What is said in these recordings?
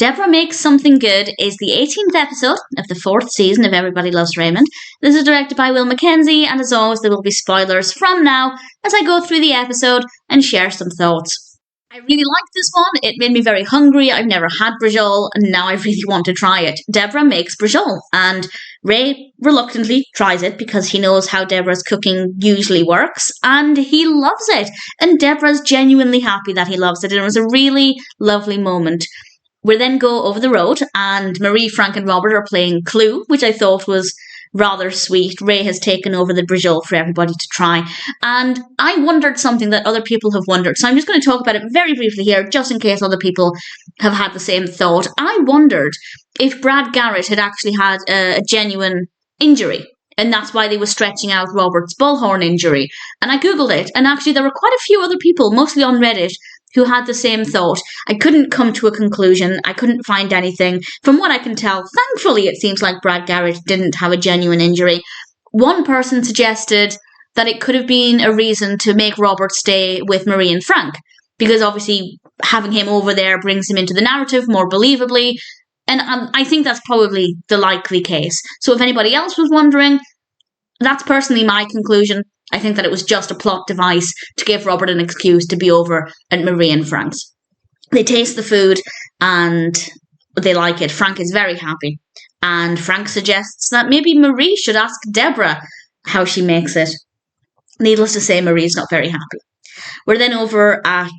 Debra Makes Something Good is the 18th episode of the 4th season of Everybody Loves Raymond. This is directed by Mackenzie, and as always there will be spoilers from now as I go through the episode and share some thoughts. I really liked this one. It made me very hungry. I've never had brajol, and now I really want to try it. Debra makes brajol, and Ray reluctantly tries it because he knows how Debra's cooking usually works, and he loves it. And Debra's genuinely happy that he loves it, and it was a really lovely moment. We then go over the road, and Marie, Frank, and Robert are playing Clue, which I thought was rather sweet. Ray has taken over the brajol for everybody to try, and I wondered something that other people have wondered, so I'm just going to talk about it very briefly here, just in case other people have had the same thought. I wondered if Brad Garrett had actually had a genuine injury, and that's why they were stretching out Robert's bullhorn injury. And I googled it, and actually there were quite a few other people, mostly on Reddit, who had the same thought. I couldn't come to a conclusion. I couldn't find anything. From what I can tell, thankfully it seems like Brad Garrett didn't have a genuine injury. One person suggested that it could have been a reason to make Robert stay with Marie and Frank, because obviously having him over there brings him into the narrative more believably, and I think that's probably the likely case. So if anybody else was wondering, that's personally my conclusion. I think that it was just a plot device to give Robert an excuse to be over at Marie and Frank's. They taste the food and they like it. Frank is very happy. And Frank suggests that maybe Marie should ask Debra how she makes it. Needless to say, Marie's not very happy. We're then over at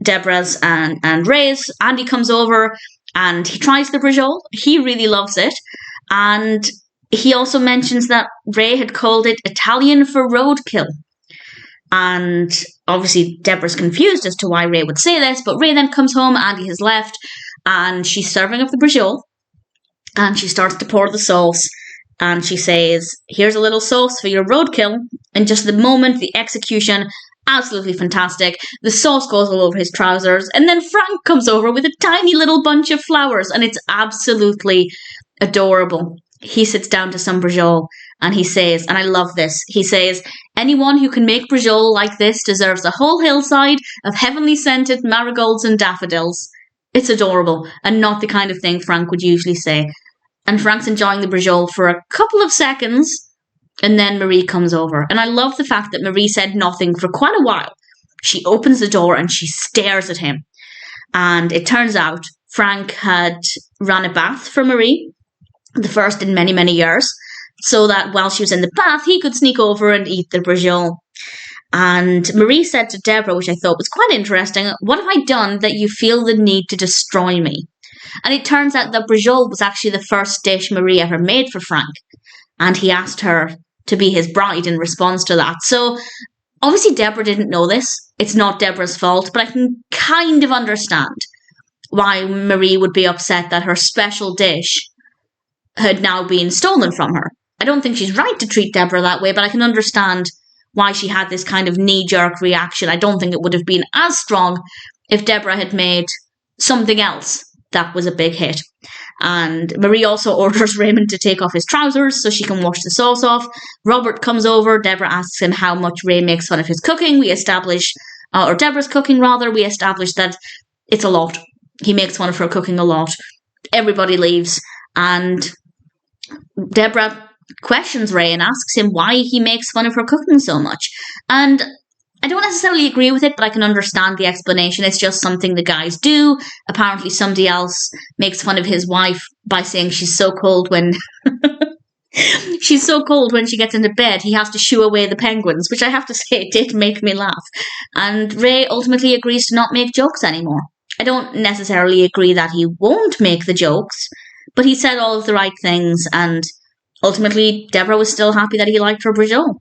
Debra's and Ray's. Andy comes over and he tries the brajol. He really loves it. And he also mentions that Ray had called it Italian for roadkill. And obviously Debra's confused as to why Ray would say this, but Ray then comes home, Andy has left, and she's serving up the brajol, and she starts to pour the sauce, and she says, "Here's a little sauce for your roadkill." And just the moment, the execution, absolutely fantastic. The sauce goes all over his trousers, and then Frank comes over with a tiny little bunch of flowers, and it's absolutely adorable. He sits down to some brajol and he says, and I love this, he says, "Anyone who can make brajol like this deserves a whole hillside of heavenly scented marigolds and daffodils." It's adorable and not the kind of thing Frank would usually say. And Frank's enjoying the brajol for a couple of seconds, and then Marie comes over. And I love the fact that Marie said nothing for quite a while. She opens the door and she stares at him. And it turns out Frank had ran a bath for Marie, the first in many, many years, so that while she was in the bath, he could sneak over and eat the brajol. And Marie said to Debra, which I thought was quite interesting, "What have I done that you feel the need to destroy me?" And it turns out that brajol was actually the first dish Marie ever made for Frank, and he asked her to be his bride in response to that. So obviously Debra didn't know this. It's not Debra's fault, but I can kind of understand why Marie would be upset that her special dish had now been stolen from her. I don't think she's right to treat Debra that way, but I can understand why she had this kind of knee-jerk reaction. I don't think it would have been as strong if Debra had made something else that was a big hit. And Marie also orders Raymond to take off his trousers so she can wash the sauce off. Robert comes over. Debra asks him how much Ray makes fun of his cooking. We establish, or Debra's cooking rather, we establish that it's a lot. He makes fun of her cooking a lot. Everybody leaves, and Debra questions Ray and asks him why he makes fun of her cooking so much. And I don't necessarily agree with it, but I can understand the explanation. It's just something the guys do. Apparently somebody else makes fun of his wife by saying she's so cold when she's so cold when she gets into bed, he has to shoo away the penguins, which I have to say it did make me laugh. And Ray ultimately agrees to not make jokes anymore. I don't necessarily agree that he won't make the jokes, but he said all of the right things, and ultimately Debra was still happy that he liked her brajol.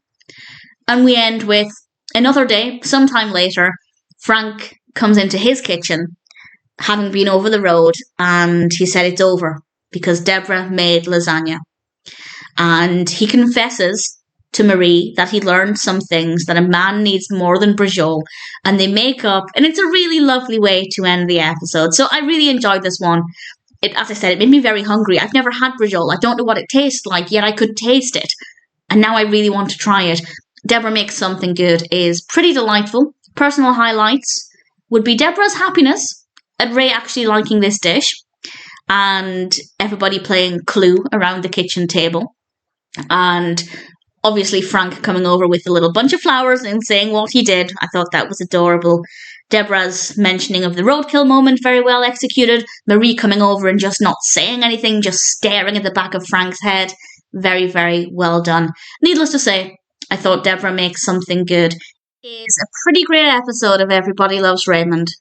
And we end with another day, sometime later. Frank comes into his kitchen, having been over the road, and he said it's over because Debra made lasagna. And he confesses to Marie that he learned some things, that a man needs more than brajol, and they make up, and it's a really lovely way to end the episode. So I really enjoyed this one. As I said, it made me very hungry. I've never had brajol. I don't know what it tastes like, yet I could taste it. And now I really want to try it. Debra Makes Something Good is pretty delightful. Personal highlights would be Debra's happiness at Ray actually liking this dish. and everybody playing Clue around the kitchen table. And obviously Frank coming over with a little bunch of flowers and saying what he did. I thought that was adorable. Debra's mentioning of the roadkill moment, very well executed. Marie coming over and just not saying anything, just staring at the back of Frank's head. Very, very well done. Needless to say, I thought Debra makes something good. It is a pretty great episode of Everybody Loves Raymond.